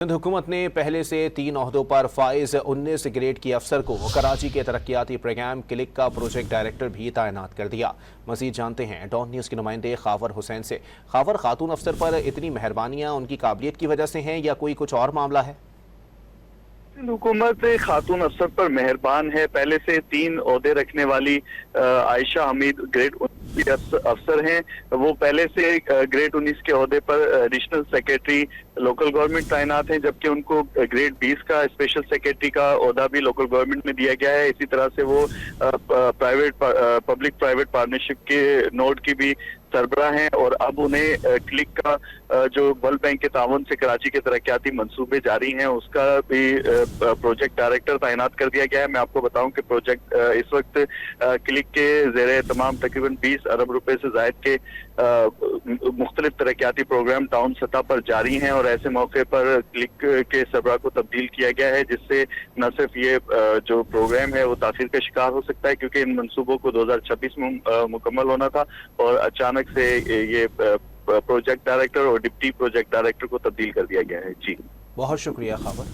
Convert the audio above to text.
सिंध हुकूमत ने पहले से 3 ओहदों पर फाइज 19 ग्रेड की अफसर को कराची के तरक्याती प्रोग्राम क्लिक का प्रोजेक्ट डायरेक्टर भी तैनात कर दिया। मजीद जानते हैं डॉन न्यूज़ के नुमाइंदे खावर हुसैन से। खावर, खातून अफसर पर इतनी मेहरबानियां उनकी काबिलियत की वजह से हैं या कोई कुछ और मामला है? हुकूमत खातून अफसर पर मेहरबान है। पहले से 3 ओहदे रखने वाली आयशा हमीद ग्रेड 19 अफसर हैं। वो पहले से ग्रेड 19 के ओहदे पर एडिशनल सेक्रेटरी लोकल गवर्नमेंट तैनात हैं, जबकि उनको ग्रेड 20 का स्पेशल सेक्रेटरी का ओहदा भी लोकल गवर्नमेंट में दिया गया है। इसी तरह से वो पब्लिक प्राइवेट पार्टनरशिप के नोड की भी सरबराह हैं और अब उन्हें क्लिक का जो वर्ल्ड बैंक के ताउन से कराची के तरक्याती मंसूबे जारी हैं उसका भी प्रोजेक्ट डायरेक्टर तैनात कर दिया गया है। मैं आपको बताऊं कि प्रोजेक्ट इस वक्त क्लिक के ज़ेरे तमाम तकरीबन 20 अरब रुपए से जायद के मुख्तलिफ तरक्याती प्रोग्राम टाउन सतह पर जारी हैं और ऐसे मौके पर क्लिक के सरबराह को तब्दील किया गया है, जिससे न सिर्फ ये जो प्रोग्राम है वो ताख़ीर का शिकार हो सकता है, क्योंकि इन मंसूबों को 2026 में मुकम्मल होना था और अचानक से ये प्रोजेक्ट डायरेक्टर और डिप्टी प्रोजेक्ट डायरेक्टर को तब्दील कर दिया गया है। जी, बहुत शुक्रिया खावर।